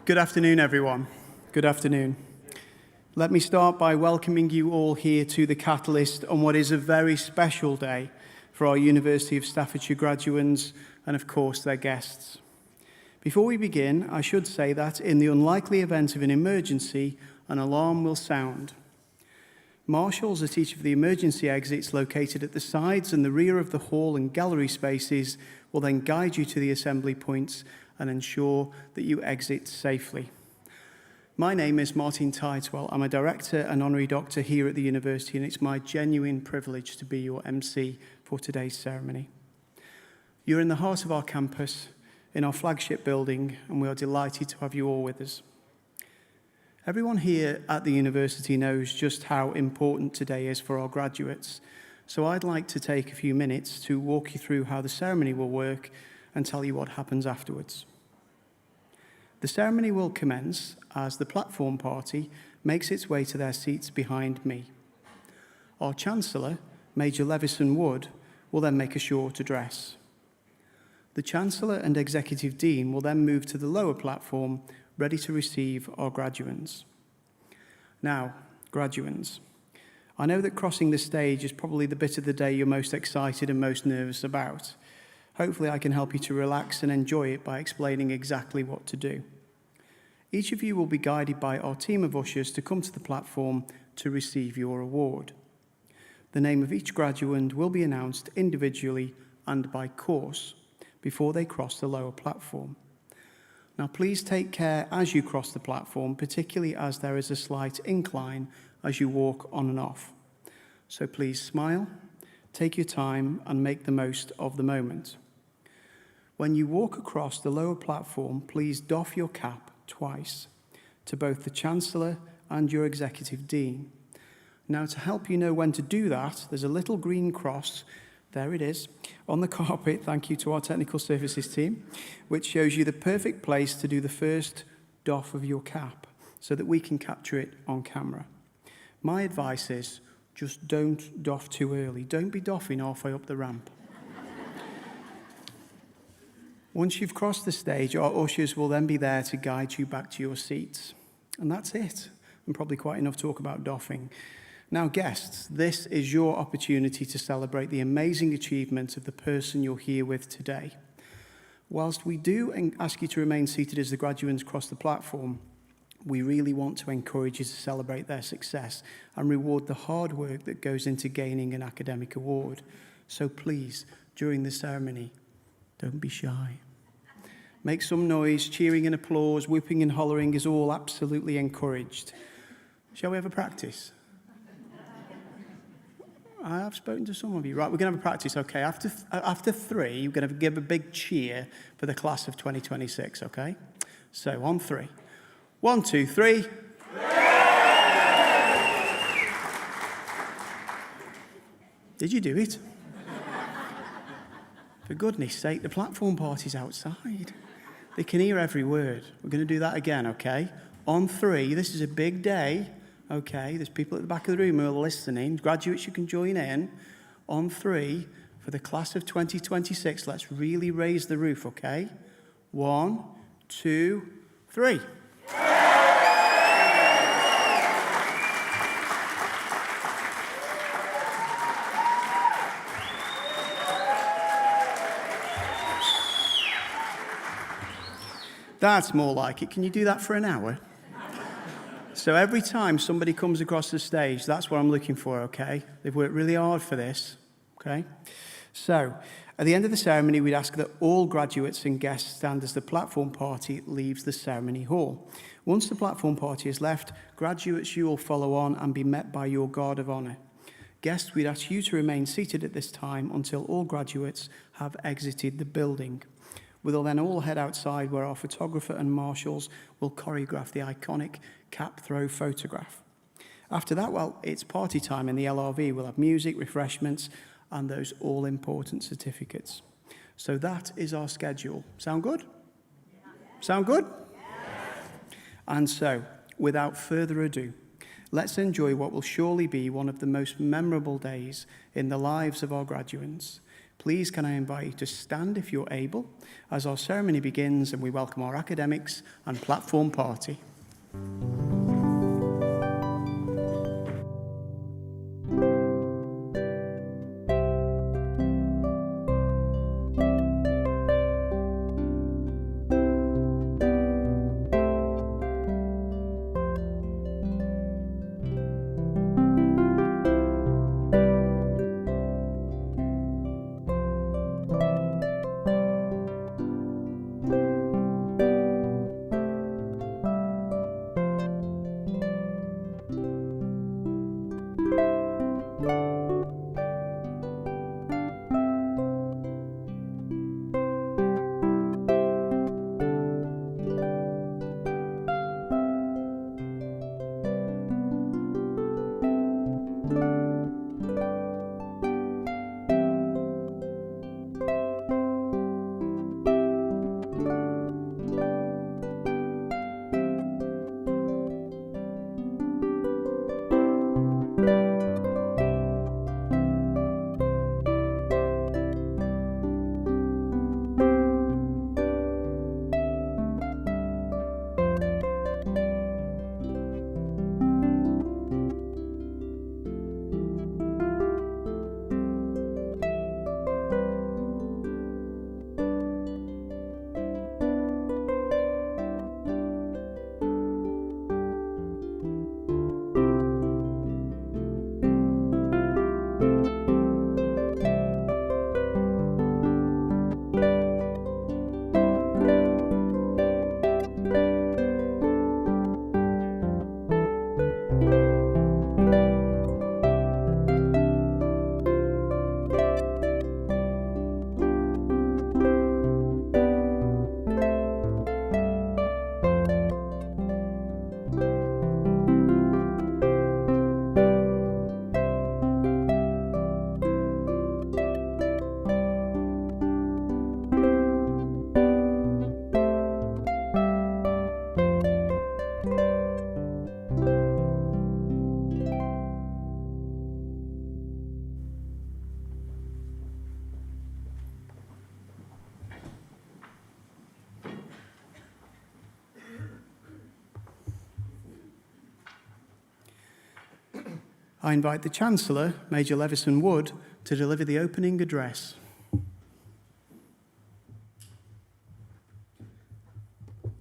Good afternoon, everyone. Good afternoon. Let me start by welcoming you all here to the Catalyst on what is a very special day for our University of Staffordshire graduates and, of course, their guests. Before we begin, I should say that in the unlikely event of an emergency, an alarm will sound. Marshals at each of the emergency exits located at the sides and the rear of the hall and gallery spaces will then guide you to the assembly points and ensure that you exit safely. My name is Martin Tideswell. I'm a Director and Honorary Doctor here at the University, and it's my genuine privilege to be your MC for today's ceremony. You're in the heart of our campus, in our flagship building, and we are delighted to have you all with us. Everyone here at the University knows just how important today is for our graduates, so I'd like to take a few minutes to walk you through how the ceremony will work and tell you what happens afterwards. The ceremony will commence as the platform party makes its way to their seats behind me. Our Chancellor, Major Levison Wood, will then make a short address. The Chancellor and Executive Dean will then move to the lower platform, ready to receive our graduands. Now, graduands, I know that crossing the stage is probably the bit of the day you're most excited and most nervous about. Hopefully I can help you to relax and enjoy it by explaining exactly what to do. Each of you will be guided by our team of ushers to come to the platform to receive your award. The name of each graduand will be announced individually and by course before they cross the lower platform. Now please take care as you cross the platform, particularly as there is a slight incline as you walk on and off. So please smile, take your time and make the most of the moment. When you walk across the lower platform, please doff your cap twice to both the Chancellor and your Executive Dean. Now, to help you know when to do that, there's a little green cross, there it is, on the carpet, thank you to our technical services team, which shows you the perfect place to do the first doff of your cap so that we can capture it on camera. My advice is just don't doff too early. Don't be doffing halfway up the ramp. Once you've crossed the stage, our ushers will then be there to guide you back to your seats. And that's it. And probably quite enough talk about doffing. Now, guests, this is your opportunity to celebrate the amazing achievement of the person you're here with today. Whilst we do ask you to remain seated as the graduates cross the platform, we really want to encourage you to celebrate their success and reward the hard work that goes into gaining an academic award. So please, during the ceremony, don't be shy. Make some noise, cheering and applause, whooping and hollering is all absolutely encouraged. Shall we have a practice? I have spoken to some of you. Right, we're going to have a practice, okay? After three, we're going to give a big cheer for the class of 2026, okay? So, on three. 1, 2, 3. Did you do it? For goodness sake, the platform party's outside. They can hear every word. We're going to do that again, okay? On three, this is a big day, okay? There's people at the back of the room who are listening. Graduates, you can join in. On three, for the class of 2026, let's really raise the roof, okay? 1, 2, 3. That's more like it. Can you do that for an hour? So every time somebody comes across the stage, that's what I'm looking for, okay? They've worked really hard for this, okay? So at the end of the ceremony, we'd ask that all graduates and guests stand as the platform party leaves the ceremony hall. Once the platform party has left, graduates, you will follow on and be met by your guard of honor. Guests, we'd ask you to remain seated at this time until all graduates have exited the building. We'll then all head outside where our photographer and marshals will choreograph the iconic cap throw photograph. After that, well, it's party time in the LRV. We'll have music, refreshments, and those all-important certificates. So that is our schedule. Sound good? Sound good? And so, without further ado, let's enjoy what will surely be one of the most memorable days in the lives of our graduates. please can I invite you to stand if you're able as our ceremony begins and we welcome our academics and platform party. I invite the Chancellor, Major Levison Wood, to deliver the opening address.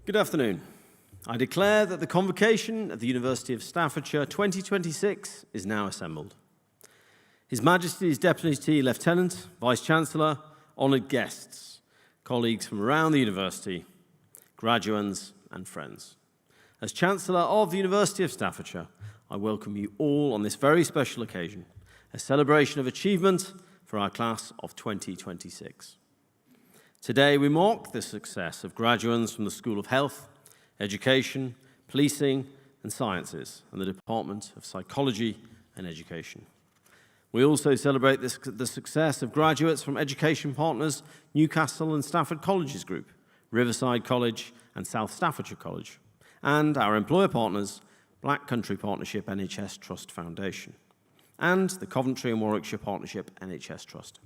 Good afternoon. I declare that the convocation of the University of Staffordshire 2026 is now assembled. His Majesty's Deputy Lieutenant, Vice-Chancellor, honoured guests, colleagues from around the University, graduands and friends. As Chancellor of the University of Staffordshire, I welcome you all on this very special occasion, a celebration of achievement for our class of 2026. Today we mark the success of graduates from the School of Health, Education, Policing and Sciences and the Department of Psychology and Education. We also celebrate the success of graduates from Education Partners Newcastle and Stafford Colleges Group, Riverside College and South Staffordshire College, and our employer partners Black Country Partnership NHS Trust Foundation, and the Coventry and Warwickshire Partnership NHS Trust.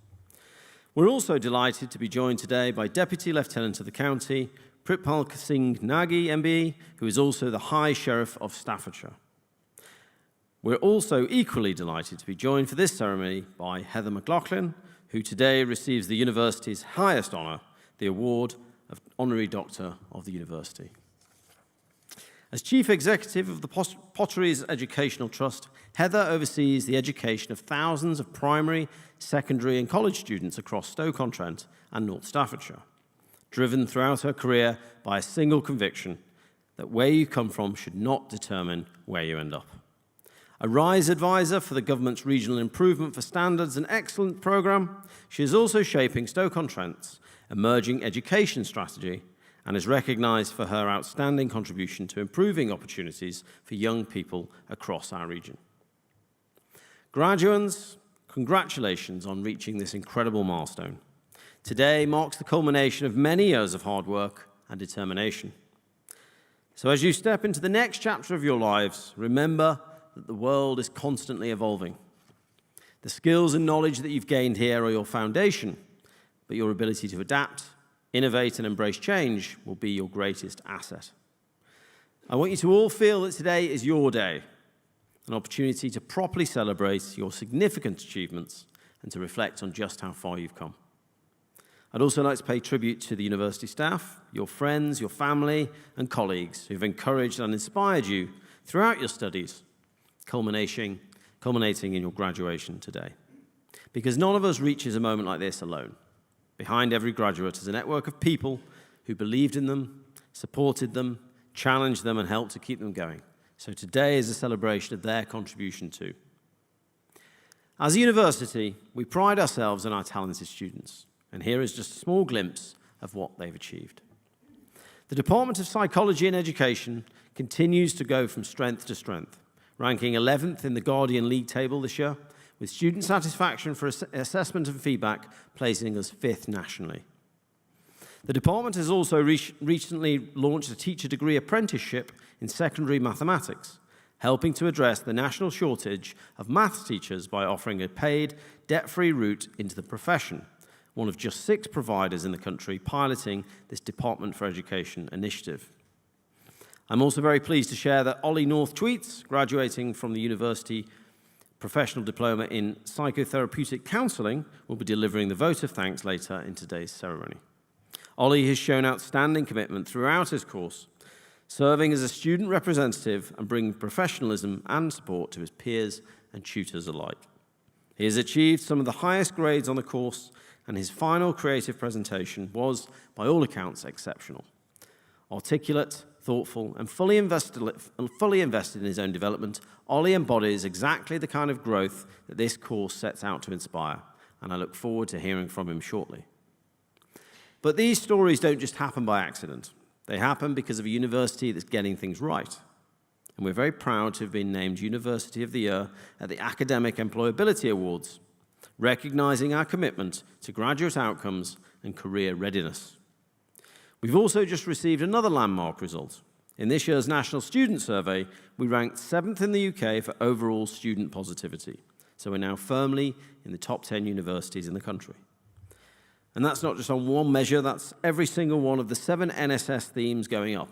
We're also delighted to be joined today by Deputy Lieutenant of the County, Prithpal Singh Nagi MBE, who is also the High Sheriff of Staffordshire. We're also equally delighted to be joined for this ceremony by Heather McLaughlin, who today receives the university's highest honour, the award of Honorary Doctor of the University. As Chief Executive of the Potteries Educational Trust, Heather oversees the education of thousands of primary, secondary and college students across Stoke-on-Trent and North Staffordshire, driven throughout her career by a single conviction that where you come from should not determine where you end up. A RISE advisor for the government's Regional Improvement for Standards and Excellence programme, she is also shaping Stoke-on-Trent's emerging education strategy and is recognised for her outstanding contribution to improving opportunities for young people across our region. Graduands, congratulations on reaching this incredible milestone. Today marks the culmination of many years of hard work and determination. So as you step into the next chapter of your lives, remember that the world is constantly evolving. The skills and knowledge that you've gained here are your foundation, but your ability to adapt, innovate, and embrace change will be your greatest asset. I want you to all feel that today is your day, an opportunity to properly celebrate your significant achievements and to reflect on just how far you've come. I'd also like to pay tribute to the university staff, your friends, your family, and colleagues who've encouraged and inspired you throughout your studies, culminating in your graduation today. Because none of us reaches a moment like this alone. Behind every graduate is a network of people who believed in them, supported them, challenged them, and helped to keep them going. So today is a celebration of their contribution too. As a university, we pride ourselves on our talented students. And here is just a small glimpse of what they've achieved. The Department of Psychology and Education continues to go from strength to strength, ranking 11th in the Guardian League table this year, with student satisfaction for assessment and feedback placing us 5th nationally. The department has also recently launched a teacher degree apprenticeship in secondary mathematics, helping to address the national shortage of maths teachers by offering a paid, debt-free route into the profession, one of just 6 providers in the country piloting this Department for Education initiative. I'm also very pleased to share that Ollie North Tweets, graduating from the University Professional Diploma in Psychotherapeutic Counselling, will be delivering the vote of thanks later in today's ceremony. Ollie has shown outstanding commitment throughout his course, serving as a student representative and bringing professionalism and support to his peers and tutors alike. He has achieved some of the highest grades on the course, and his final creative presentation was, by all accounts, exceptional. Articulate, thoughtful, and fully invested in his own development, Ollie embodies exactly the kind of growth that this course sets out to inspire, and I look forward to hearing from him shortly. But these stories don't just happen by accident. They happen because of a university that's getting things right. And we're very proud to have been named University of the Year at the Academic Employability Awards, recognizing our commitment to graduate outcomes and career readiness. We've also just received another landmark result. In this year's National Student Survey, we ranked 7th in the UK for overall student positivity. So we're now firmly in the top 10 universities in the country. And that's not just on one measure, that's every single one of the 7 NSS themes going up.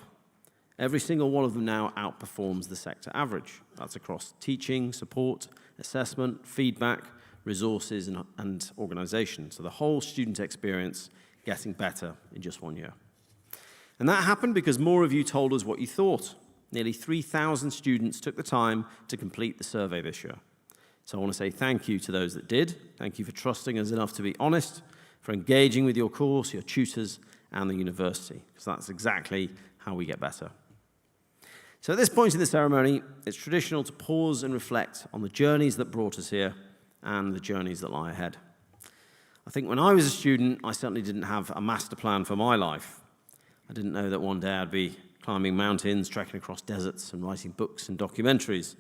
Every single one of them now outperforms the sector average. That's across teaching, support, assessment, feedback, resources, and organisation. So the whole student experience getting better in just 1 year. And that happened because more of you told us what you thought. Nearly 3,000 students took the time to complete the survey this year. So I want to say thank you to those that did. Thank you for trusting us enough to be honest, for engaging with your course, your tutors, and the university, because that's exactly how we get better. So at this point in the ceremony, it's traditional to pause and reflect on the journeys that brought us here and the journeys that lie ahead. I think when I was a student, I certainly didn't have a master plan for my life. I didn't know that one day I'd be climbing mountains, trekking across deserts, and writing books and documentaries.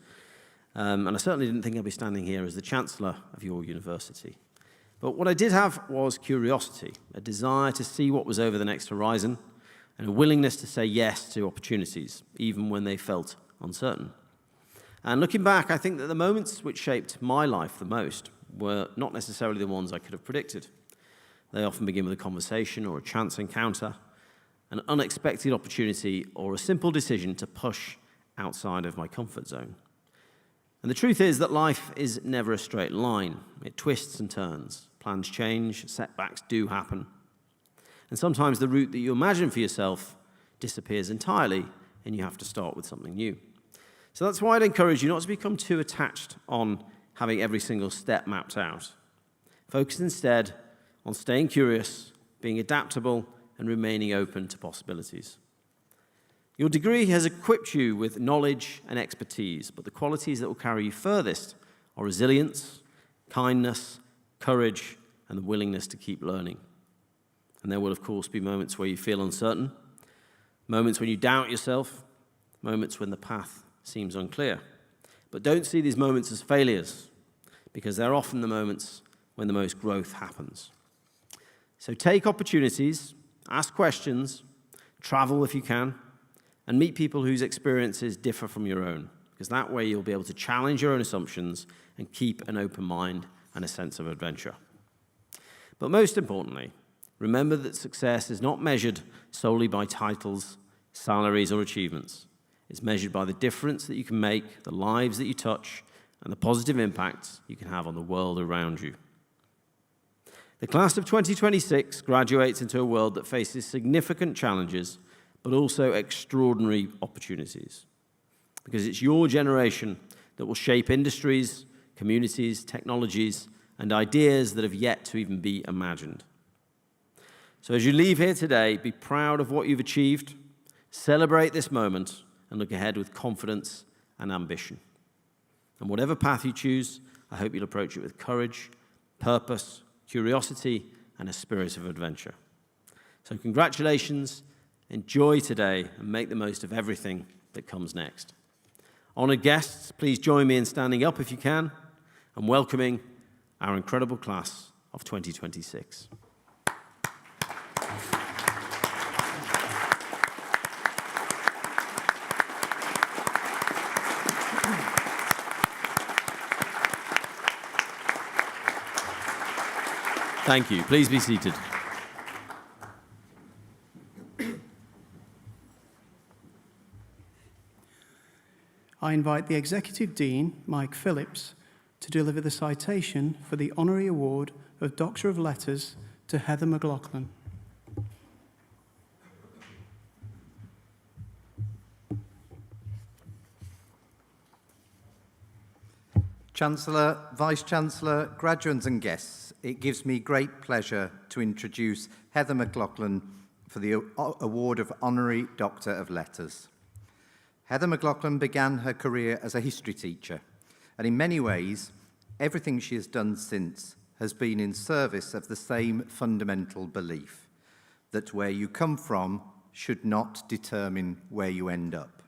And I certainly didn't think I'd be standing here as the Chancellor of your university. But what I did have was curiosity, a desire to see what was over the next horizon, and a willingness to say yes to opportunities, even when they felt uncertain. And looking back, I think that the moments which shaped my life the most were not necessarily the ones I could have predicted. They often begin with a conversation or a chance encounter, an unexpected opportunity, or a simple decision to push outside of my comfort zone. And the truth is that life is never a straight line. It twists and turns. Plans change, setbacks do happen. And sometimes the route that you imagine for yourself disappears entirely, and you have to start with something new. So that's why I'd encourage you not to become too attached on having every single step mapped out. Focus instead on staying curious, being adaptable, and remaining open to possibilities. Your degree has equipped you with knowledge and expertise, but the qualities that will carry you furthest are resilience, kindness, courage, and the willingness to keep learning. And there will, of course, be moments where you feel uncertain, moments when you doubt yourself, moments when the path seems unclear. But don't see these moments as failures, because they're often the moments when the most growth happens. So take opportunities, ask questions, travel if you can, and meet people whose experiences differ from your own, because that way you'll be able to challenge your own assumptions and keep an open mind and a sense of adventure. But most importantly, remember that success is not measured solely by titles, salaries, or achievements. It's measured by the difference that you can make, the lives that you touch, and the positive impacts you can have on the world around you. The class of 2026 graduates into a world that faces significant challenges, but also extraordinary opportunities. Because it's your generation that will shape industries, communities, technologies, and ideas that have yet to even be imagined. So as you leave here today, be proud of what you've achieved, celebrate this moment, and look ahead with confidence and ambition. And whatever path you choose, I hope you'll approach it with courage, purpose, curiosity, and a spirit of adventure. So congratulations, enjoy today, and make the most of everything that comes next. Honored guests, please join me in standing up if you can, and welcoming our incredible class of 2026. Thank you. Please be seated. I invite the Executive Dean, Mike Phillips, to deliver the citation for the Honorary Award of Doctor of Letters to Heather McLaughlin. Chancellor, Vice-Chancellor, graduates and guests, it gives me great pleasure to introduce Heather McLaughlin for the Award of Honorary Doctor of Letters. Heather McLaughlin began her career as a history teacher, and in many ways, everything she has done since has been in service of the same fundamental belief, that where you come from should not determine where you end up.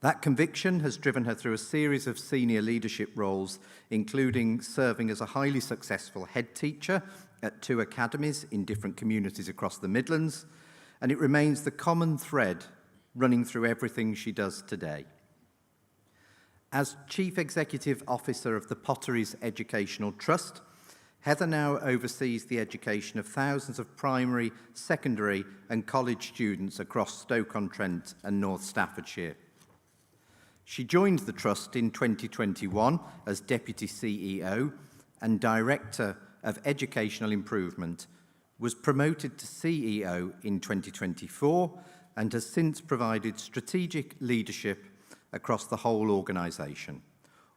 That conviction has driven her through a series of senior leadership roles, including serving as a highly successful head teacher at 2 academies in different communities across the Midlands, and it remains the common thread running through everything she does today. As Chief Executive Officer of the Potteries Educational Trust, Heather now oversees the education of thousands of primary, secondary and college students across Stoke-on-Trent and North Staffordshire. She joined the Trust in 2021 as Deputy CEO and Director of Educational Improvement, was promoted to CEO in 2024 and has since provided strategic leadership across the whole organisation,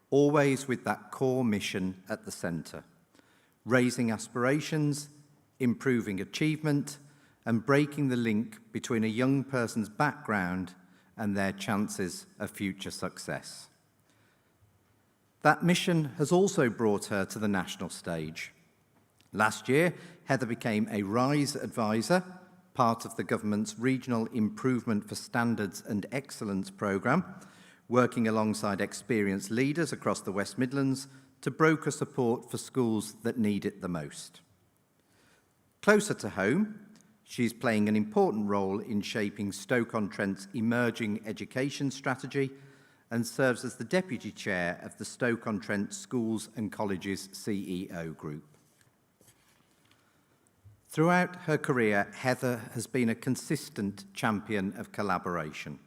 always with that core mission at the centre: raising aspirations, improving achievement, and breaking the link between a young person's background and their chances of future success. That mission has also brought her to the national stage. Last year, Heather became a RISE advisor, part of the government's Regional Improvement for Standards and Excellence programme, working alongside experienced leaders across the West Midlands to broker support for schools that need it the most. Closer to home, she's playing an important role in shaping Stoke-on-Trent's emerging education strategy and serves as the Deputy Chair of the Stoke-on-Trent Schools and Colleges CEO Group. Throughout her career, Heather has been a consistent champion of collaboration,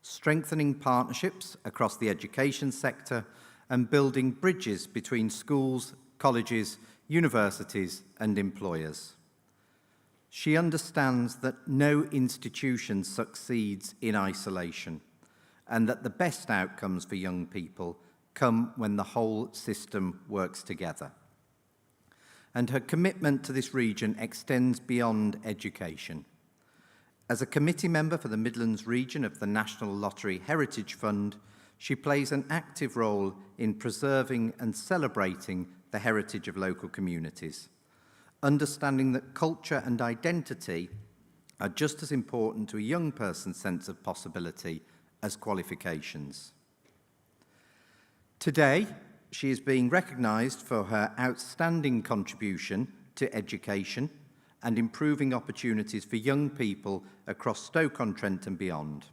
strengthening partnerships across the education sector and building bridges between schools, colleges, universities and employers. She understands that no institution succeeds in isolation, and that the best outcomes for young people come when the whole system works together. And her commitment to this region extends beyond education. As a committee member for the Midlands region of the National Lottery Heritage Fund, she plays an active role in preserving and celebrating the heritage of local communities, understanding that culture and identity are just as important to a young person's sense of possibility as qualifications. Today, she is being recognised for her outstanding contribution to education and improving opportunities for young people across Stoke-on-Trent and beyond.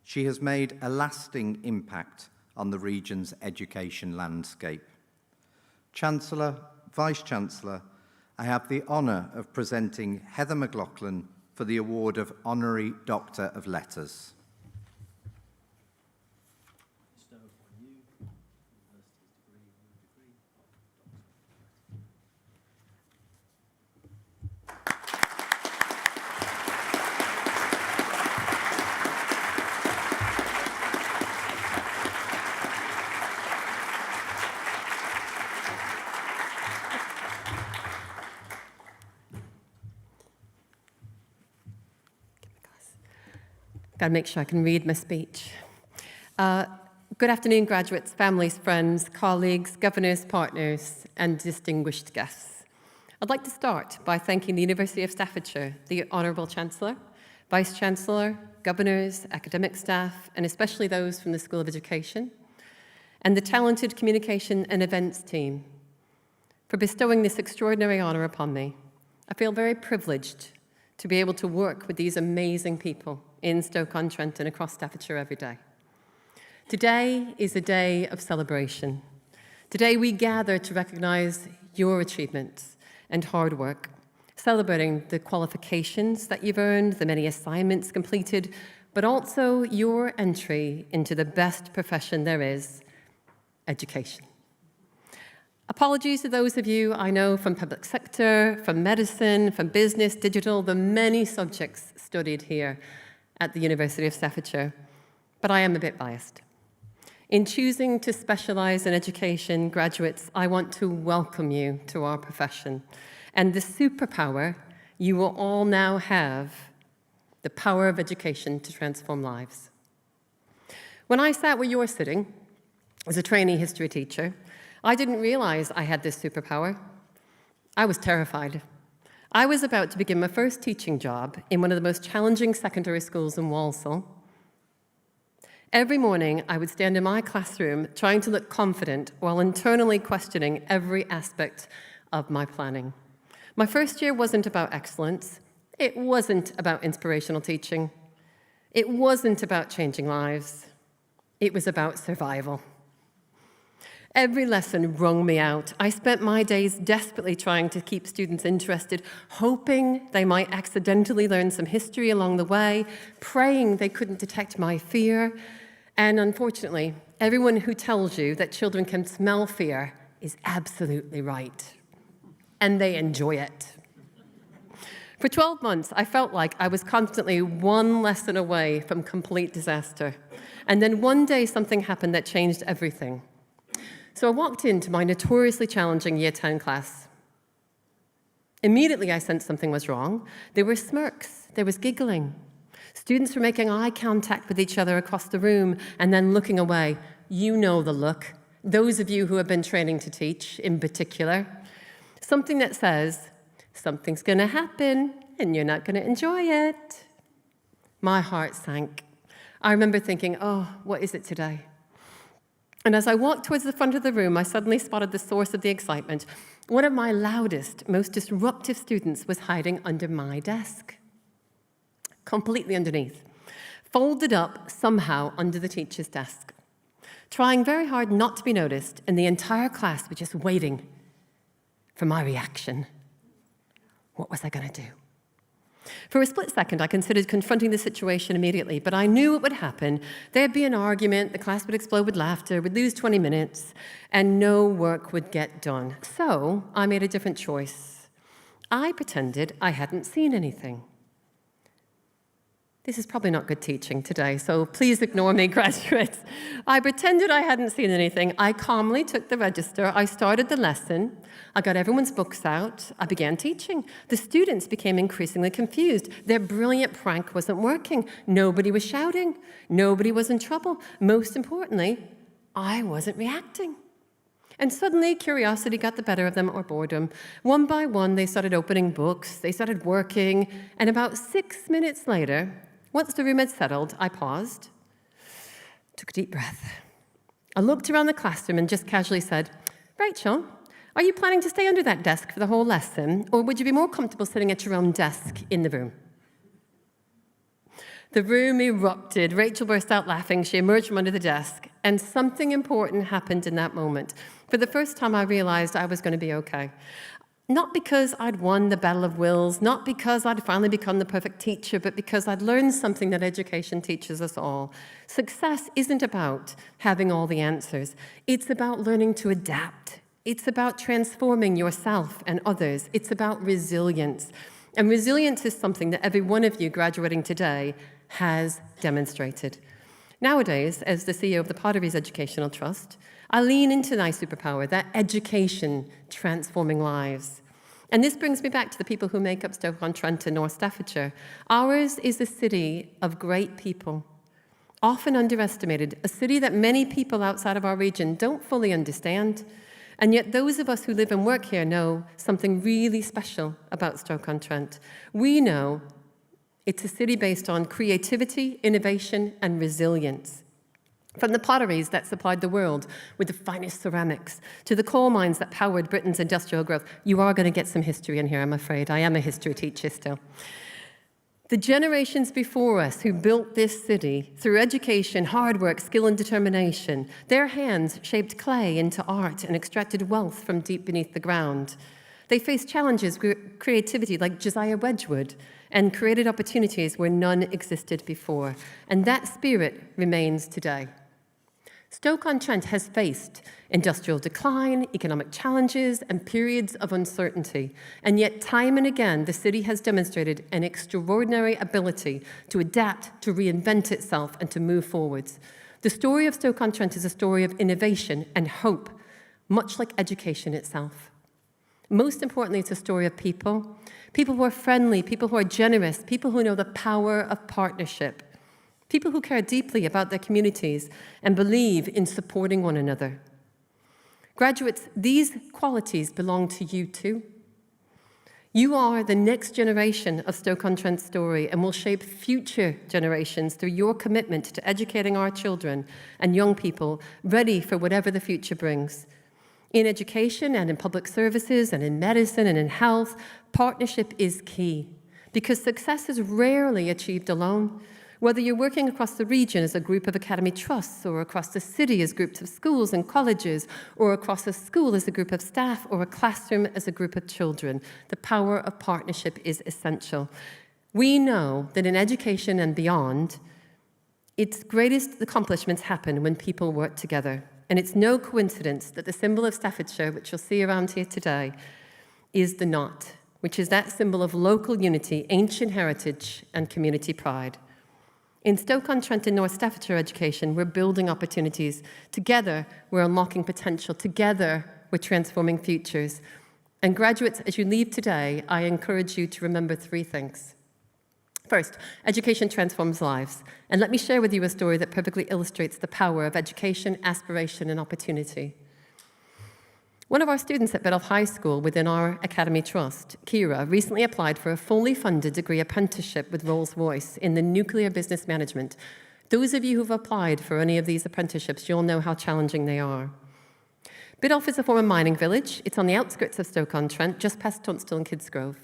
She has made a lasting impact on the region's education landscape. Chancellor, Vice-Chancellor, I have the honour of presenting Heather McLaughlin for the award of Honorary Doctor of Letters. Got to make sure I can read my speech. Good afternoon, graduates, families, friends, colleagues, governors, partners, and distinguished guests. I'd like to start by thanking the University of Staffordshire, the Honourable Chancellor, Vice-Chancellor, governors, academic staff, and especially those from the School of Education, and the talented communication and events team for bestowing this extraordinary honour upon me. I feel very privileged to be able to work with these amazing people in Stoke-on-Trent and across Staffordshire every day. Today is a day of celebration. Today we gather to recognise your achievements and hard work, celebrating the qualifications that you've earned, the many assignments completed, but also your entry into the best profession there is, education. Apologies to those of you I know from public sector, from medicine, from business, digital, the many subjects studied here at the University of Staffordshire, but I am a bit biased. In choosing to specialise in education, graduates, I want to welcome you to our profession and the superpower you will all now have, the power of education to transform lives. When I sat where you're sitting as a trainee history teacher, I didn't realise I had this superpower. I was terrified. I was about to begin my first teaching job in one of the most challenging secondary schools in Walsall. Every morning, I would stand in my classroom trying to look confident while internally questioning every aspect of my planning. My first year wasn't about excellence. It wasn't about inspirational teaching. It wasn't about changing lives. It was about survival. Every lesson wrung me out. I spent my days desperately trying to keep students interested, hoping they might accidentally learn some history along the way, praying they couldn't detect my fear. And unfortunately, everyone who tells you that children can smell fear is absolutely right. And they enjoy it. For 12 months, I felt like I was constantly one lesson away from complete disaster. And then one day, something happened that changed everything. So I walked into my notoriously challenging Year 10 class. Immediately, I sensed something was wrong. There were smirks. There was giggling. Students were making eye contact with each other across the room and then looking away. You know the look. Those of you who have been training to teach, in particular. Something that says, something's going to happen and you're not going to enjoy it. My heart sank. I remember thinking, oh, what is it today? And as I walked towards the front of the room, I suddenly spotted the source of the excitement. One of my loudest, most disruptive students was hiding under my desk, completely underneath, folded up somehow under the teacher's desk, trying very hard not to be noticed, and the entire class was just waiting for my reaction. What was I going to do? For a split second, I considered confronting the situation immediately, but I knew it would happen. There'd be an argument, the class would explode with laughter, we'd lose 20 minutes, and no work would get done. So I made a different choice. I pretended I hadn't seen anything. This is probably not good teaching today, so please ignore me, graduates. I pretended I hadn't seen anything. I calmly took the register. I started the lesson. I got everyone's books out. I began teaching. The students became increasingly confused. Their brilliant prank wasn't working. Nobody was shouting. Nobody was in trouble. Most importantly, I wasn't reacting. And suddenly, curiosity got the better of them, or boredom. One by one, they started opening books. They started working. And about 6 minutes later, once the room had settled, I paused, took a deep breath. I looked around the classroom and just casually said, Rachel, are you planning to stay under that desk for the whole lesson, or would you be more comfortable sitting at your own desk in the room? The room erupted. Rachel burst out laughing. She emerged from under the desk, and something important happened in that moment. For the first time, I realized I was going to be okay. Not because I'd won the battle of wills, not because I'd finally become the perfect teacher, but because I'd learned something that education teaches us all. Success isn't about having all the answers. It's about learning to adapt. It's about transforming yourself and others. It's about resilience. And resilience is something that every one of you graduating today has demonstrated. Nowadays, as the CEO of the Potteries Educational Trust, I lean into my superpower, that education transforming lives. And this brings me back to the people who make up Stoke-on-Trent and North Staffordshire. Ours is a city of great people, often underestimated, a city that many people outside of our region don't fully understand. And yet those of us who live and work here know something really special about Stoke-on-Trent. We know it's a city based on creativity, innovation, and resilience. From the potteries that supplied the world with the finest ceramics, to the coal mines that powered Britain's industrial growth. You are going to get some history in here, I'm afraid. I am a history teacher still. The generations before us who built this city through education, hard work, skill, and determination, their hands shaped clay into art and extracted wealth from deep beneath the ground. They faced challenges with creativity like Josiah Wedgwood and created opportunities where none existed before. And that spirit remains today. Stoke-on-Trent has faced industrial decline, economic challenges, and periods of uncertainty. And yet, time and again, the city has demonstrated an extraordinary ability to adapt, to reinvent itself, and to move forwards. The story of Stoke-on-Trent is a story of innovation and hope, much like education itself. Most importantly, it's a story of people. People who are friendly, people who are generous, people who know the power of partnership. People who care deeply about their communities and believe in supporting one another. Graduates, these qualities belong to you too. You are the next generation of Stoke-on-Trent's story and will shape future generations through your commitment to educating our children and young people ready for whatever the future brings. In education and in public services and in medicine and in health, partnership is key because success is rarely achieved alone. Whether you're working across the region as a group of academy trusts, or across the city as groups of schools and colleges, or across a school as a group of staff, or a classroom as a group of children, the power of partnership is essential. We know that in education and beyond, its greatest accomplishments happen when people work together. And it's no coincidence that the symbol of Staffordshire, which you'll see around here today, is the knot, which is that symbol of local unity, ancient heritage, and community pride. In Stoke-on-Trent and North Staffordshire education, we're building opportunities. Together, we're unlocking potential. Together, we're transforming futures. And graduates, as you leave today, I encourage you to remember three things. First, education transforms lives. And let me share with you a story that perfectly illustrates the power of education, aspiration, and opportunity. One of our students at Biddulph High School within our Academy Trust, Kira, recently applied for a fully funded degree apprenticeship with Rolls-Royce in the nuclear business management. Those of you who've applied for any of these apprenticeships, you'll know how challenging they are. Biddulph is a former mining village. It's on the outskirts of Stoke-on-Trent, just past Tunstall and Kidsgrove.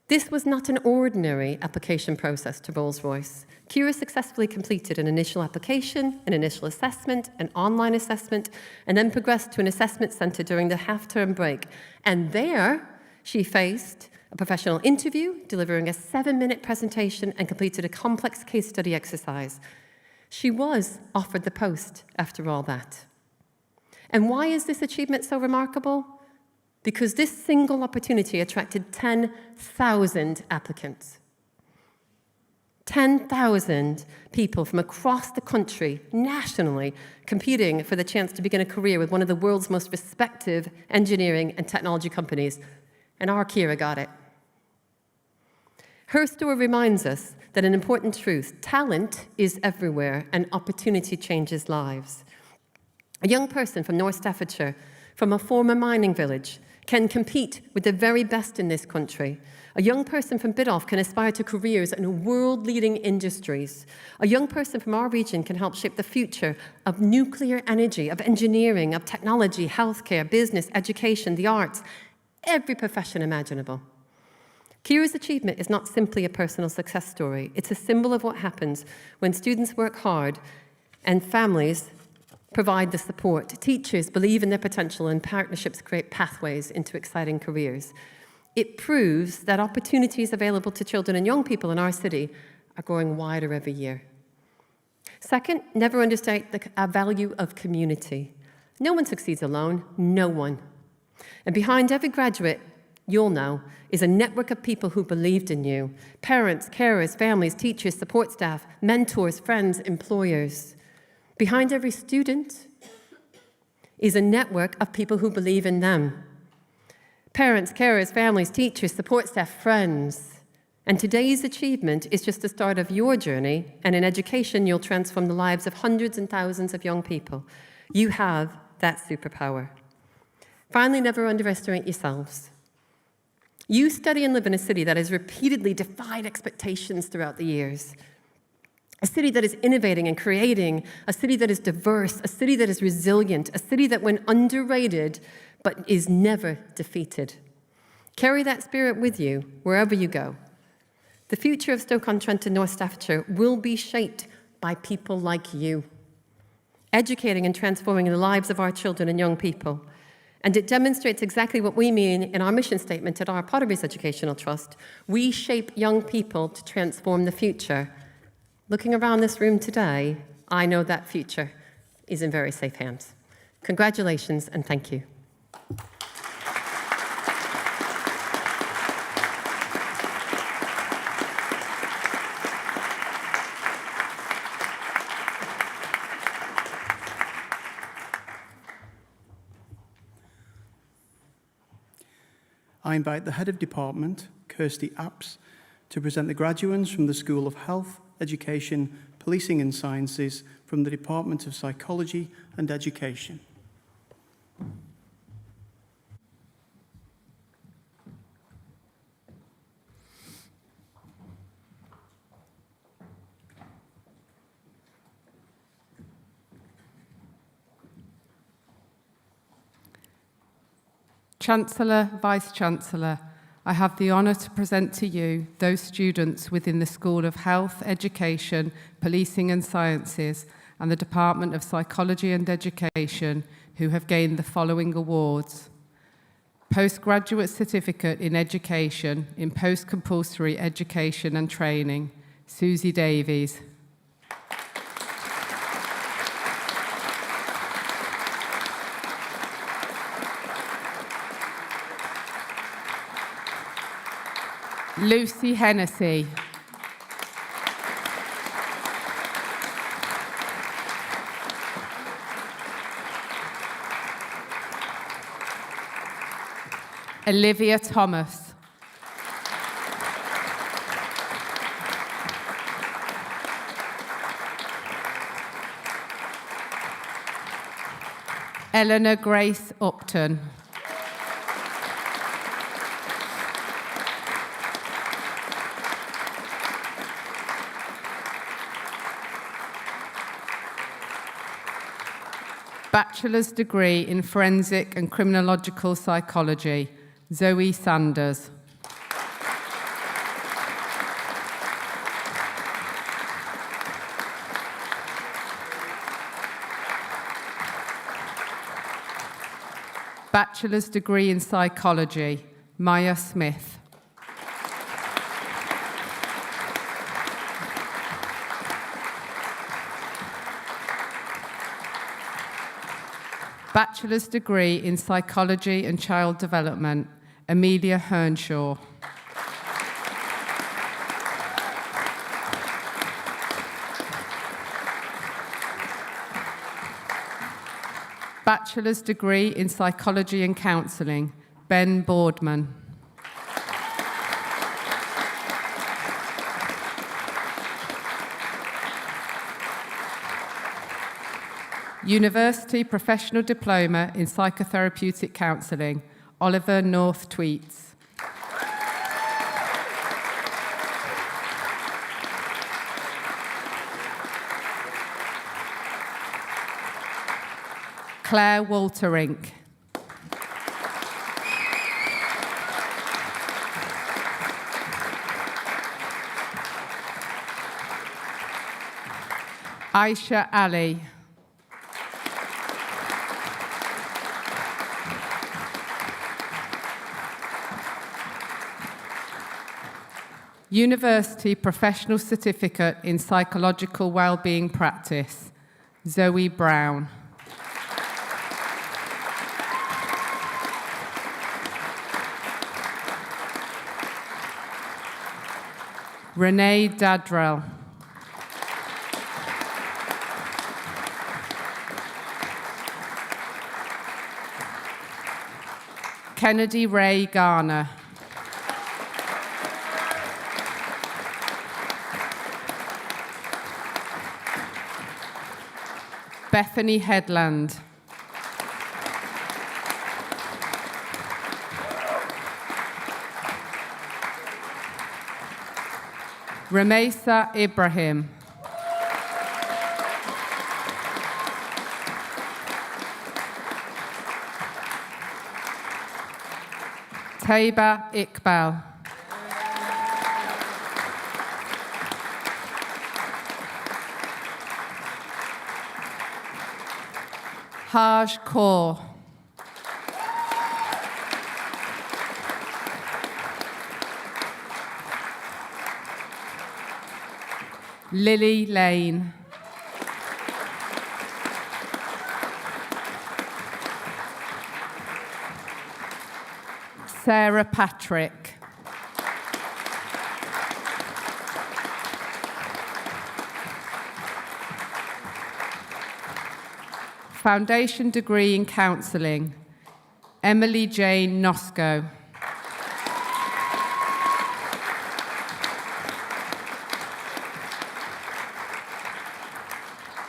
This was not an ordinary application process to Rolls-Royce. Kira successfully completed an initial application, an initial assessment, an online assessment, and then progressed to an assessment centre during the half-term break. And there, she faced a professional interview, delivering a 7-minute presentation, and completed a complex case study exercise. She was offered the post after all that. And why is this achievement so remarkable? Because this single opportunity attracted 10,000 applicants. 10,000 people from across the country, nationally, competing for the chance to begin a career with one of the world's most respected engineering and technology companies. And our Kira got it. Her story reminds us that an important truth: talent is everywhere and opportunity changes lives. A young person from North Staffordshire, from a former mining village, can compete with the very best in this country. A young person from Biddulph can aspire to careers in world-leading industries. A young person from our region can help shape the future of nuclear energy, of engineering, of technology, healthcare, business, education, the arts, every profession imaginable. Kira's achievement is not simply a personal success story. It's a symbol of what happens when students work hard and families provide the support. Teachers believe in their potential, and partnerships create pathways into exciting careers. It proves that opportunities available to children and young people in our city are growing wider every year. Second, never understate the value of community. No one succeeds alone, no one. And behind every graduate, you'll know, is a network of people who believed in you. Parents, carers, families, teachers, support staff, mentors, friends, employers. Behind every student is a network of people who believe in them. Parents, carers, families, teachers, support staff, friends. And today's achievement is just the start of your journey, and in education, you'll transform the lives of hundreds and thousands of young people. You have that superpower. Finally, never underestimate yourselves. You study and live in a city that has repeatedly defied expectations throughout the years. A city that is innovating and creating, a city that is diverse, a city that is resilient, a city that, when underrated, but is never defeated. Carry that spirit with you wherever you go. The future of Stoke-on-Trent and North Staffordshire will be shaped by people like you, educating and transforming the lives of our children and young people. And it demonstrates exactly what we mean in our mission statement at our Potteries Educational Trust. We shape young people to transform the future. Looking around this room today, I know that future is in very safe hands. Congratulations and thank you. I invite the Head of Department, Kirsty Apps, to present the graduates from the School of Health, Education, Policing and Sciences from the Department of Psychology and Education. Chancellor, Vice-Chancellor, I have the honour to present to you those students within the School of Health, Education, Policing and Sciences and the Department of Psychology and Education who have gained the following awards. Postgraduate Certificate in Education in Post-Compulsory Education and Training, Susie Davies. Lucy Hennessy. Olivia Thomas. Eleanor Grace Upton. Bachelor's degree in Forensic and Criminological Psychology, Zoe Sanders. Bachelor's degree in Psychology, Maya Smith. Bachelor's degree in Psychology and Child Development, Amelia Hernshaw. Bachelor's degree in Psychology and Counselling, Ben Boardman. University Professional Diploma in Psychotherapeutic Counselling, Oliver North Tweets. Claire Walterink. Aisha Ali. University Professional Certificate in Psychological Wellbeing Practice, Zoe Brown. Renee Dadrell. Kennedy Ray Garner. Bethany Headland. Ramesa Ibrahim. Taiba Iqbal. Haj Kaur. Lily Lane. Sarah Patrick. Foundation degree in counselling, Emily Jane Nosco.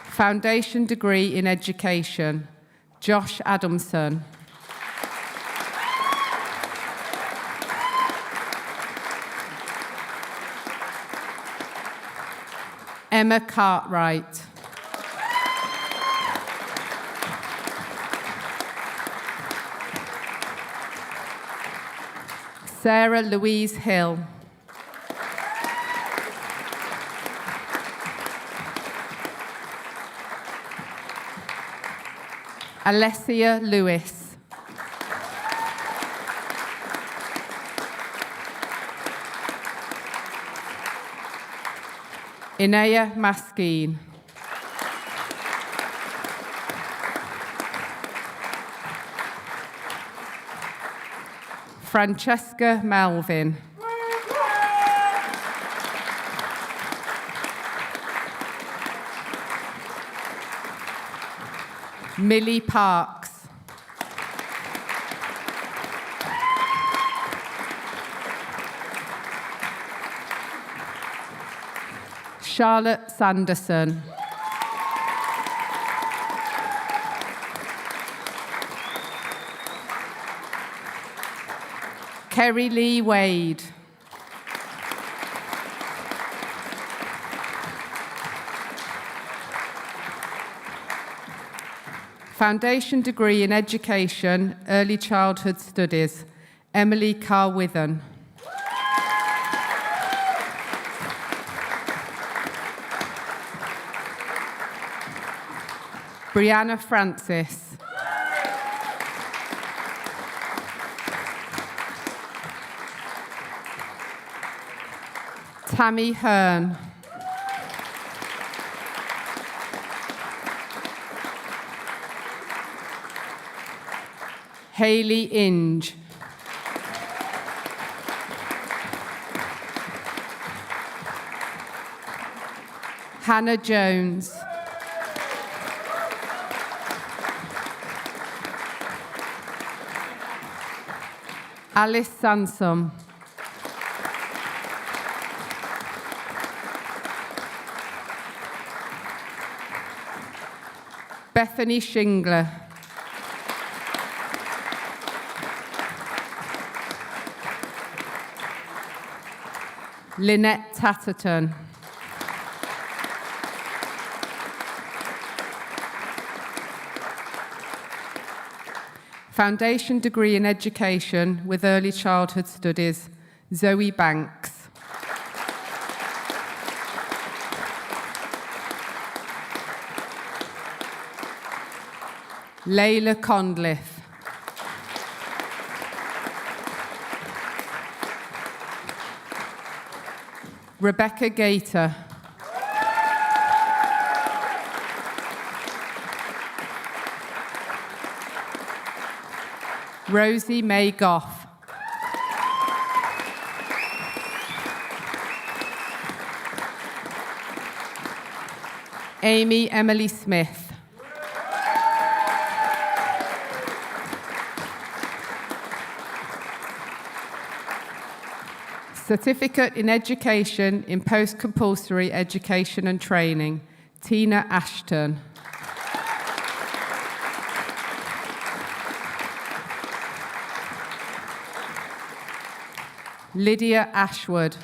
Foundation degree in education, Josh Adamson. Emma Cartwright. Sarah Louise Hill. Alessia Lewis. Inaya Maskeen. Francesca Melvin. Millie Parks. Charlotte Sanderson. Kerry Lee Wade. Foundation degree in education, early childhood studies, Emily Carwithen. Brianna Francis. Tammy Hearn. Hayley Inge. Hannah Jones. Alice Sansom. Bethany Shingler. Lynette Tatterton. Foundation degree in education with early childhood studies, Zoe Banks. Layla Conliffe. Rebecca Gator. Rosie May Goff. Amy Emily Smith. Certificate in Education in Post-Compulsory Education and Training, Tina Ashton. Lydia Ashwood.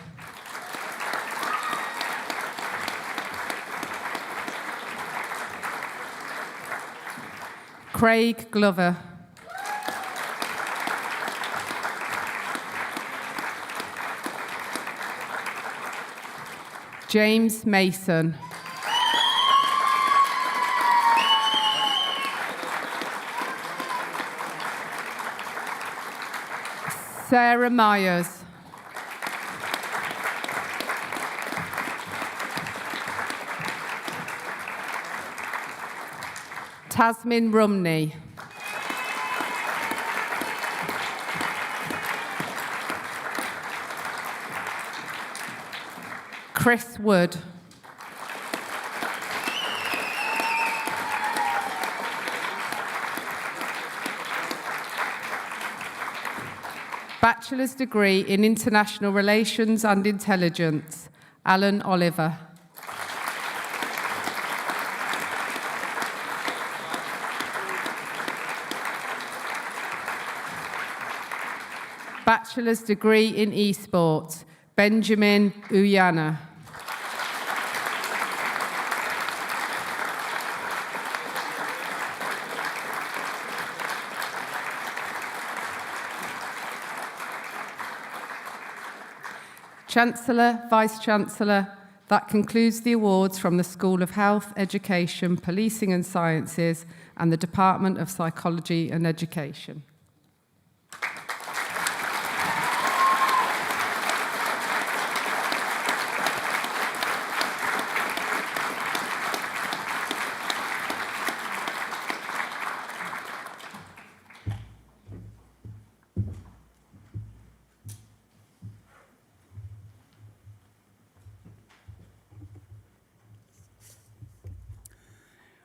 Craig Glover. James Mason. Sarah Myers. Tasmin Rumney. Chris Wood. Bachelor's degree in International Relations and Intelligence, Alan Oliver. Bachelor's degree in Esports, Benjamin Uyana. Chancellor, Vice-Chancellor, that concludes the awards from the School of Health, Education, Policing and Sciences and the Department of Psychology and Education.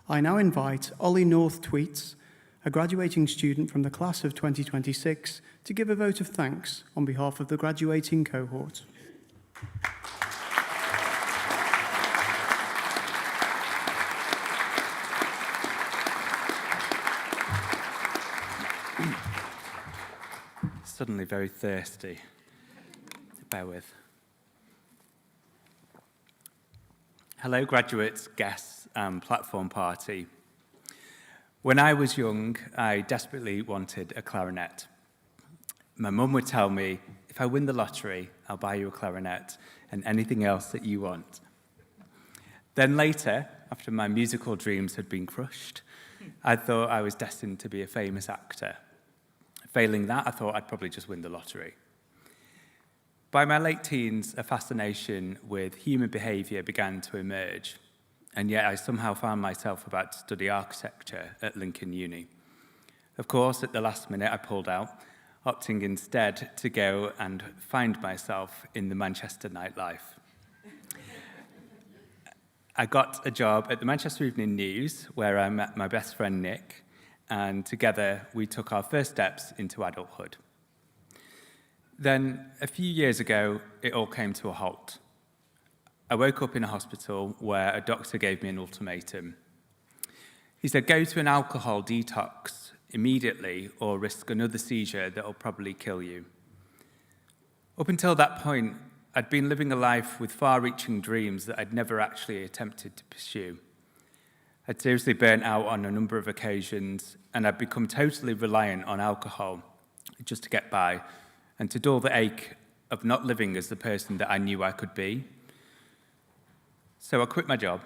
I now invite Ollie North Tweets, a graduating student from the class of 2026, to give a vote of thanks on behalf of the graduating cohort. Suddenly very thirsty. Bear with. Hello, graduates, guests, and platform party. When I was young, I desperately wanted a clarinet. My mum would tell me, if I win the lottery, I'll buy you a clarinet and anything else that you want. Then later, after my musical dreams had been crushed, I thought I was destined to be a famous actor. Failing that, I thought I'd probably just win the lottery. By my late teens, a fascination with human behaviour began to emerge, and yet I somehow found myself about to study architecture at Lincoln Uni. Of course, at the last minute, I pulled out, opting instead to go and find myself in the Manchester nightlife. I got a job at the Manchester Evening News, where I met my best friend Nick, and together we took our first steps into adulthood. Then, a few years ago, it all came to a halt. I woke up in a hospital where a doctor gave me an ultimatum. He said, go to an alcohol detox immediately or risk another seizure that will probably kill you. Up until that point, I'd been living a life with far-reaching dreams that I'd never actually attempted to pursue. I'd seriously burnt out on a number of occasions, and I'd become totally reliant on alcohol just to get by and to dull the ache of not living as the person that I knew I could be. So I quit my job,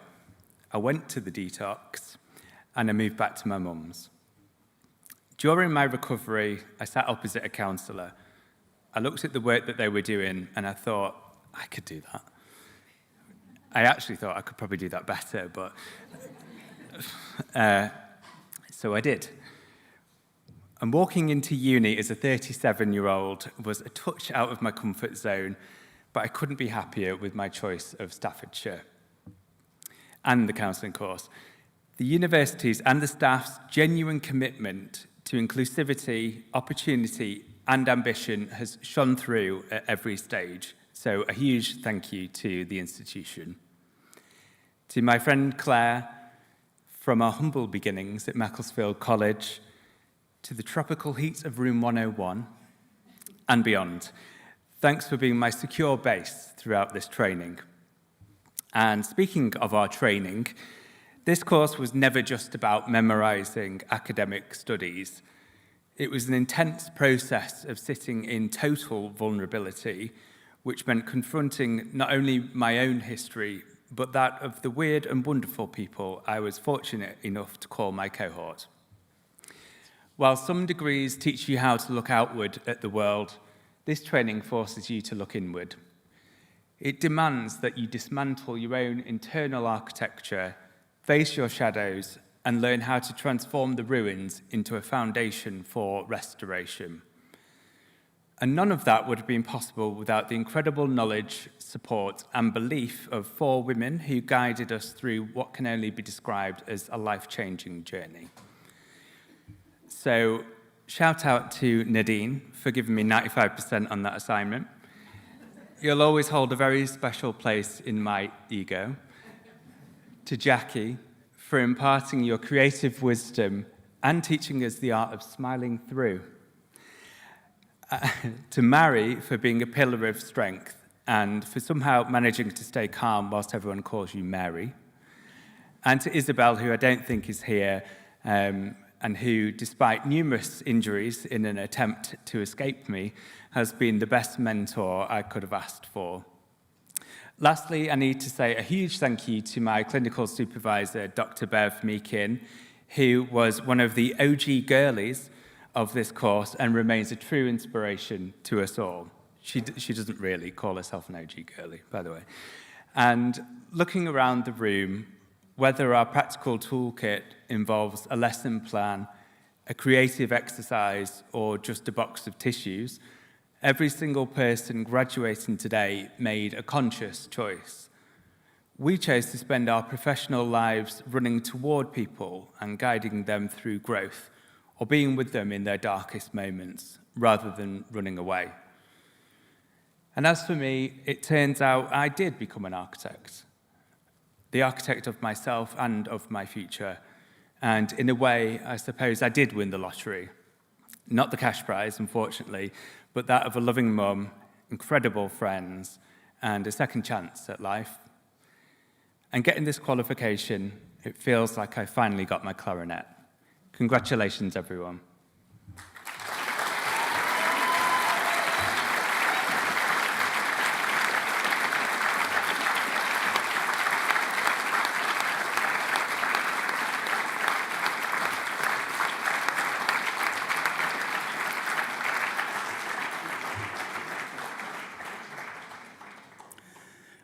I went to the detox, and I moved back to my mum's. During my recovery, I sat opposite a counsellor. I looked at the work that they were doing, and I thought, I could do that. I actually thought I could probably do that better, but so I did. And walking into uni as a 37-year-old was a touch out of my comfort zone, but I couldn't be happier with my choice of Staffordshire and the counselling course. The university's and the staff's genuine commitment to inclusivity, opportunity, and ambition has shone through at every stage. So a huge thank you to the institution. To my friend Claire, from our humble beginnings at Macclesfield College to the tropical heat of Room 101 and beyond, thanks for being my secure base throughout this training. And speaking of our training, this course was never just about memorising academic studies. It was an intense process of sitting in total vulnerability, which meant confronting not only my own history, but that of the weird and wonderful people I was fortunate enough to call my cohort. While some degrees teach you how to look outward at the world, this training forces you to look inward. It demands that you dismantle your own internal architecture, face your shadows, and learn how to transform the ruins into a foundation for restoration. And none of that would have been possible without the incredible knowledge, support, and belief of 4 women who guided us through what can only be described as a life-changing journey. So, shout out to Nadine for giving me 95% on that assignment. You'll always hold a very special place in my ego. To Jackie, for imparting your creative wisdom and teaching us the art of smiling through. To Mary, for being a pillar of strength and for somehow managing to stay calm whilst everyone calls you Mary. And to Isabel, who I don't think is here, and who, despite numerous injuries in an attempt to escape me, has been the best mentor I could have asked for. Lastly, I need to say a huge thank you to my clinical supervisor, Dr. Bev Meakin, who was one of the OG girlies of this course and remains a true inspiration to us all. She doesn't really call herself an OG girly, by the way. And looking around the room, whether our practical toolkit involves a lesson plan, a creative exercise, or just a box of tissues, every single person graduating today made a conscious choice. We chose to spend our professional lives running toward people and guiding them through growth, or being with them in their darkest moments, rather than running away. And as for me, it turns out I did become an architect, the architect of myself and of my future. And in a way, I suppose I did win the lottery. Not the cash prize, unfortunately, but that of a loving mum, incredible friends, and a second chance at life. And getting this qualification, it feels like I finally got my clarinet. Congratulations, everyone.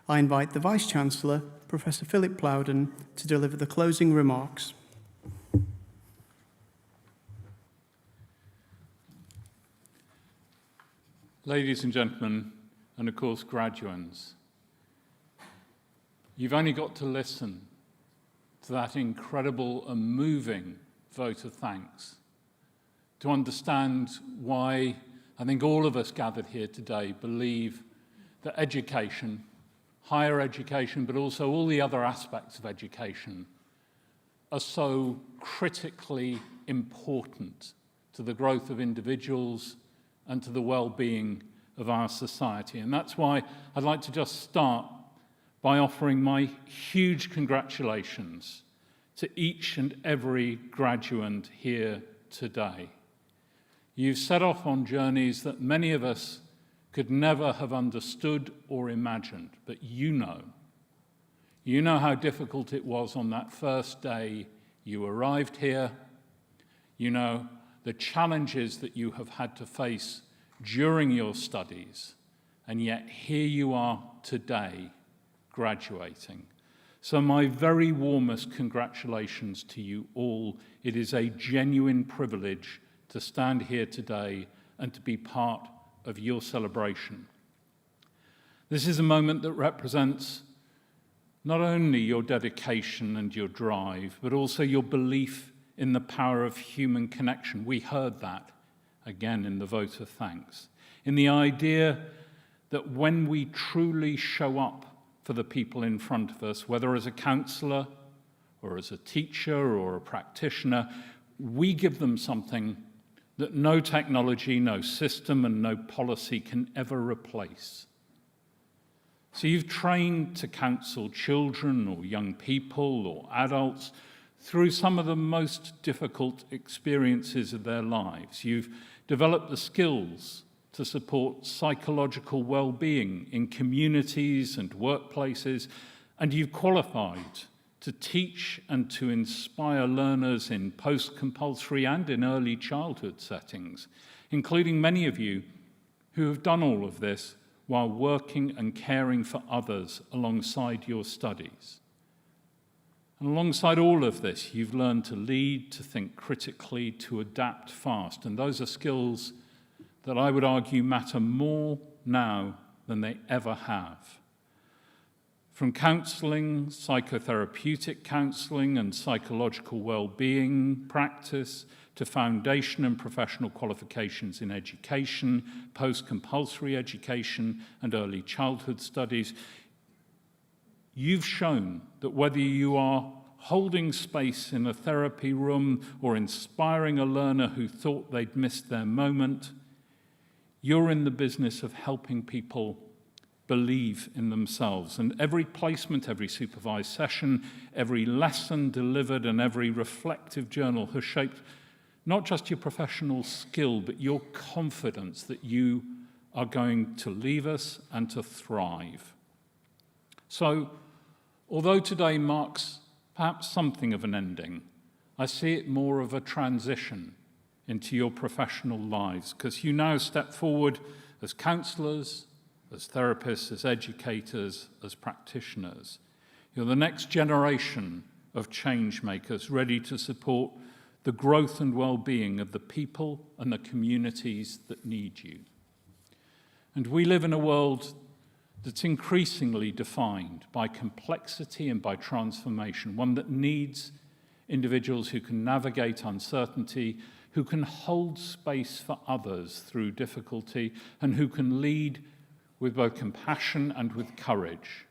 I invite the Vice-Chancellor, Professor Philip Plowden, to deliver the closing remarks. Ladies and gentlemen, and of course graduands, you've only got to listen to that incredible and moving vote of thanks to understand why I think all of us gathered here today believe that education, higher education, but also all the other aspects of education are so critically important to the growth of individuals and to the well-being of our society. And that's why I'd like to just start by offering my huge congratulations to each and every graduand here today. You've set off on journeys that many of us could never have understood or imagined, but you know how difficult it was on that first day you arrived here. You know the challenges that you have had to face during your studies, and yet here you are today, graduating. So my very warmest congratulations to you all. It is a genuine privilege to stand here today and to be part of your celebration. This is a moment that represents not only your dedication and your drive, but also your belief in the power of human connection. We heard that again in the vote of thanks, in the idea that when we truly show up for the people in front of us, whether as a counsellor or as a teacher or a practitioner, we give them something that no technology, no system, and no policy can ever replace. So you've trained to counsel children or young people or adults through some of the most difficult experiences of their lives. You've developed the skills to support psychological well-being in communities and workplaces, and you've qualified to teach and to inspire learners in post-compulsory and in early childhood settings, including many of you who have done all of this while working and caring for others alongside your studies. And alongside all of this, you've learned to lead, to think critically, to adapt fast, and those are skills that I would argue matter more now than they ever have. From counselling, psychotherapeutic counselling and psychological well-being practice, to foundation and professional qualifications in education, post-compulsory education and early childhood studies, you've shown that whether you are holding space in a therapy room or inspiring a learner who thought they'd missed their moment, you're in the business of helping people believe in themselves. And every placement, every supervised session, every lesson delivered, and every reflective journal has shaped not just your professional skill, but your confidence that you are going to leave us and to thrive. So, although today marks perhaps something of an ending, I see it more of a transition into your professional lives, because you now step forward as counsellors, as therapists, as educators, as practitioners. You're the next generation of change makers ready to support the growth and well-being of the people and the communities that need you. And we live in a world that's increasingly defined by complexity and by transformation, one that needs individuals who can navigate uncertainty, who can hold space for others through difficulty, and who can lead with both compassion and with courage.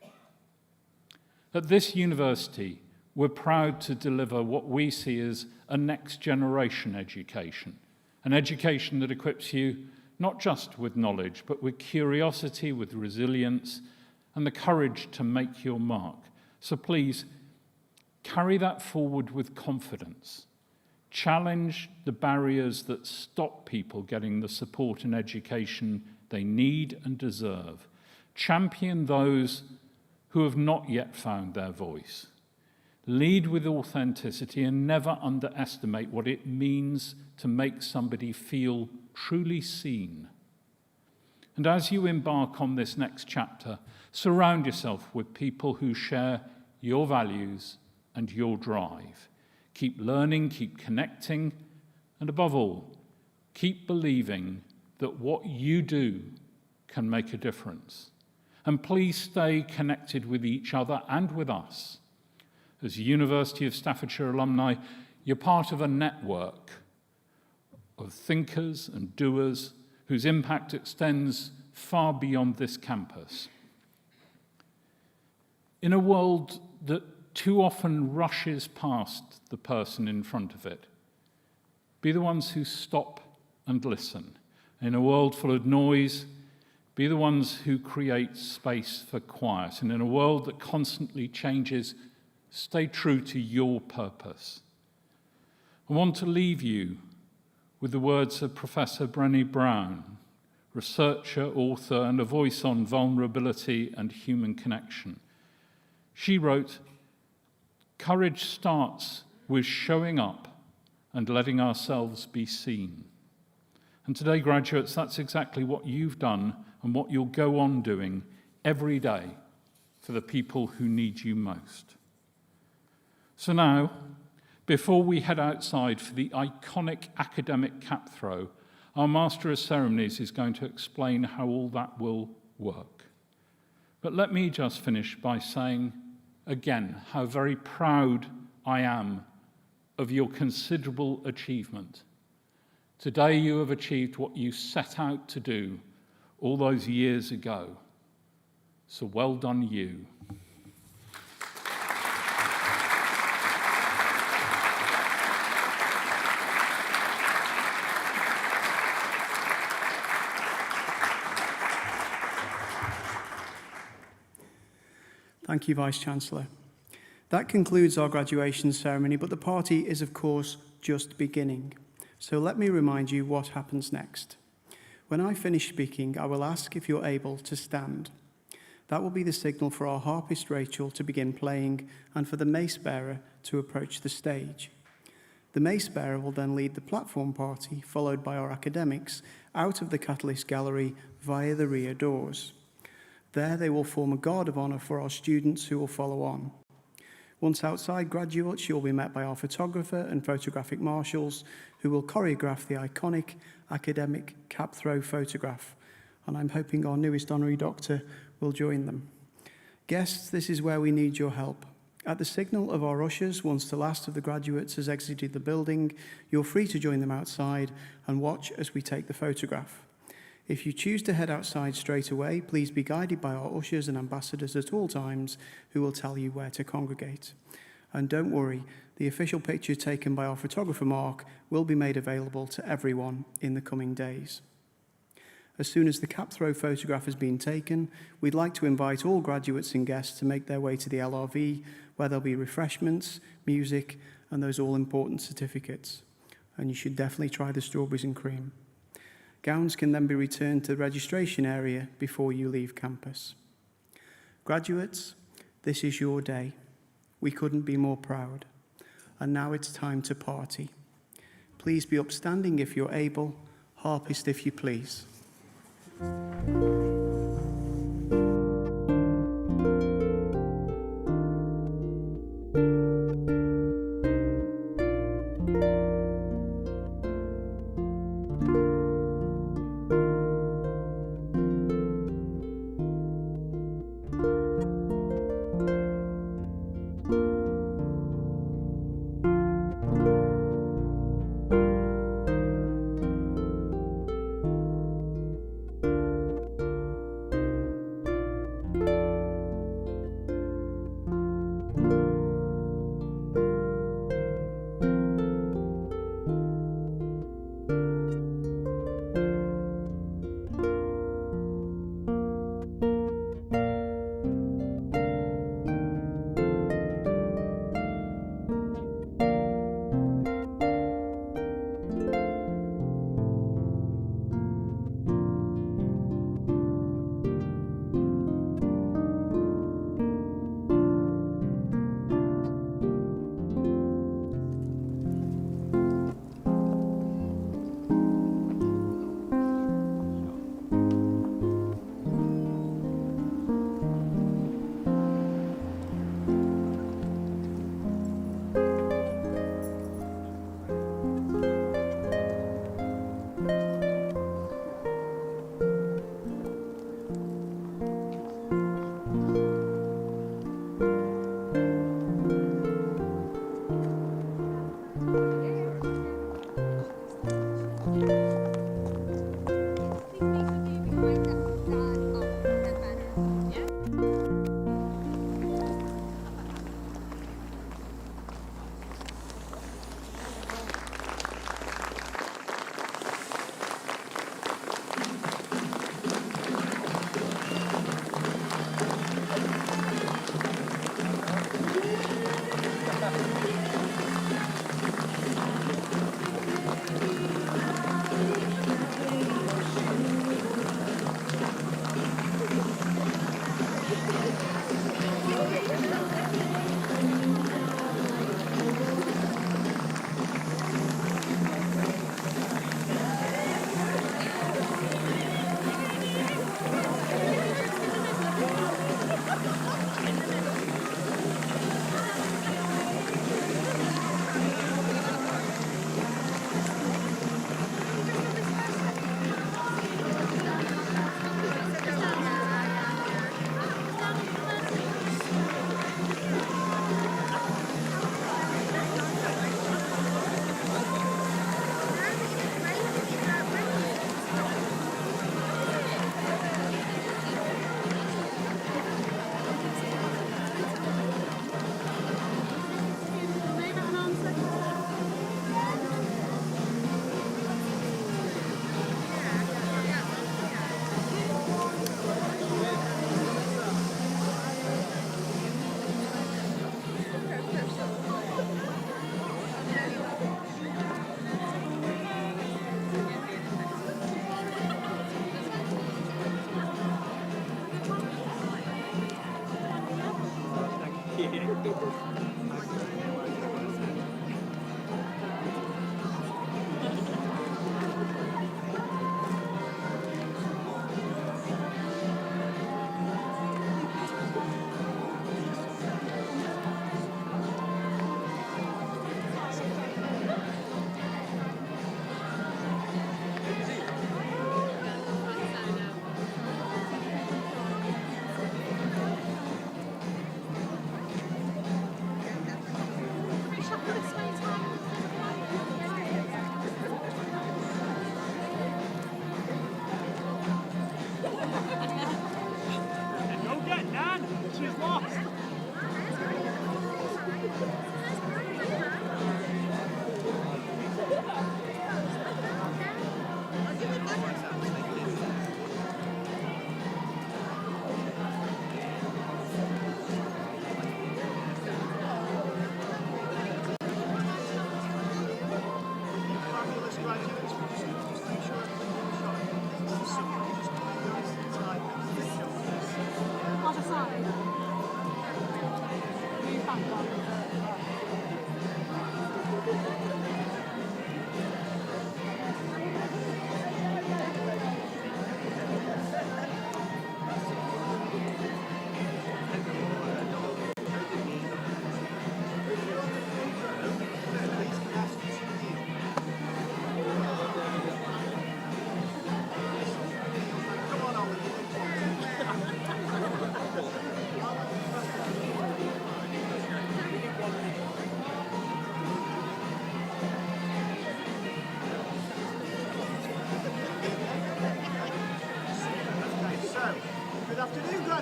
At this university, we're proud to deliver what we see as a next-generation education, an education that equips you not just with knowledge, but with curiosity, with resilience, and the courage to make your mark. So please, carry that forward with confidence. Challenge the barriers that stop people getting the support and education they need and deserve. Champion those who have not yet found their voice. Lead with authenticity and never underestimate what it means to make somebody feel truly seen. And as you embark on this next chapter, surround yourself with people who share your values and your drive. Keep learning, keep connecting, and above all, keep believing that what you do can make a difference. And please stay connected with each other and with us. As University of Staffordshire alumni, you're part of a network of thinkers and doers whose impact extends far beyond this campus. In a world that too often rushes past the person in front of it, be the ones who stop and listen. In a world full of noise, be the ones who create space for quiet. And in a world that constantly changes, stay true to your purpose. I want to leave you with the words of Professor Brené Brown, researcher, author, and a voice on vulnerability and human connection. She wrote, "Courage starts with showing up and letting ourselves be seen." And today, graduates, that's exactly what you've done and what you'll go on doing every day for the people who need you most. So now, before we head outside for the iconic academic cap throw, our Master of Ceremonies is going to explain how all that will work. But let me just finish by saying again how very proud I am of your considerable achievement. Today you have achieved what you set out to do all those years ago. So well done you. Thank you, Vice-Chancellor. That concludes our graduation ceremony, but the party is, of course, just beginning. So let me remind you what happens next. When I finish speaking, I will ask if you're able to stand. That will be the signal for our harpist Rachel to begin playing and for the mace bearer to approach the stage. The mace bearer will then lead the platform party, followed by our academics, out of the Catalyst Gallery via the rear doors. There they will form a guard of honour for our students who will follow on. Once outside, graduates, you'll be met by our photographer and photographic marshals who will choreograph the iconic academic cap throw photograph. And I'm hoping our newest honorary doctor will join them. Guests, this is where we need your help. At the signal of our ushers, once the last of the graduates has exited the building, you're free to join them outside and watch as we take the photograph. If you choose to head outside straight away, please be guided by our ushers and ambassadors at all times who will tell you where to congregate. And don't worry, the official picture taken by our photographer Mark will be made available to everyone in the coming days. As soon as the cap throw photograph has been taken, we'd like to invite all graduates and guests to make their way to the LRV, where there'll be refreshments, music, and those all-important certificates. And you should definitely try the strawberries and cream. Gowns can then be returned to the registration area before you leave campus. Graduates, this is your day. We couldn't be more proud. And now it's time to party. Please be upstanding if you're able, harpist if you please.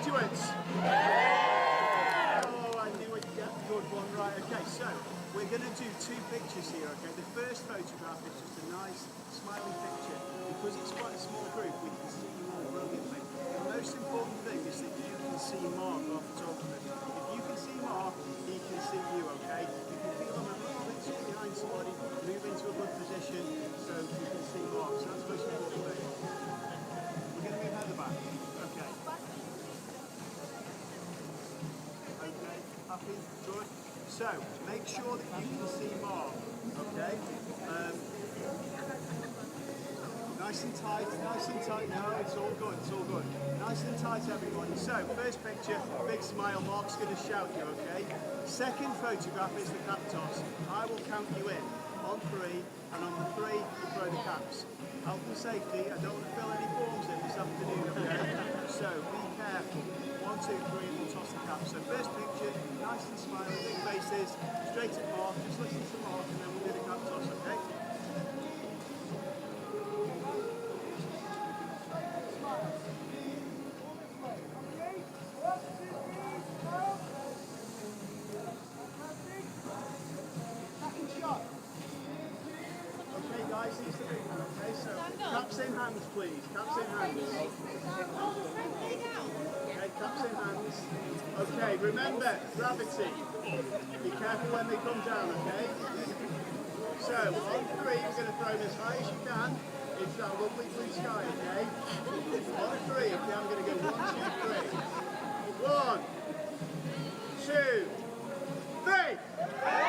graduates? Oh, I knew I'd get a good one. Right, okay, so we're going to do two pictures here, okay? The first photograph is just a nice, smiley picture. Because it's quite a small group, we can see you all brilliantly. The most important thing is that you can see Mark off the top of it. If you can see Mark, he can see you, okay? You can feel him a little bit behind somebody, move into a good position so you can see Mark. So that's the most important thing. We're going to move Heather back. Okay. Okay, happy, good. So, make sure that you can see Mark, okay? Nice and tight, nice and tight. No, it's all good, it's all good. Nice and tight, everybody. So, first picture, big smile, Mark's going to shout you, okay? Second photograph is the cap toss. I will count you in on 3, and on the 3, you throw the caps. Health and safety, I don't want to fill any forms in this afternoon, okay? So, be careful. 1, 2, 3, and we'll toss the caps. So, first picture, nice and smiling, big faces, straight at Mark, just listen to Mark, and then we'll do the cap toss, okay? Okay guys, here's the big one, okay? So, caps in hands please, caps in hands. Okay, caps in hands. Okay, remember, gravity. Be careful when they come down, okay? So, on 3, we're going to throw them as high as you can into that lovely blue sky, okay? On 3, okay, I'm going to go 1, 2, 3. 1, 2, 3!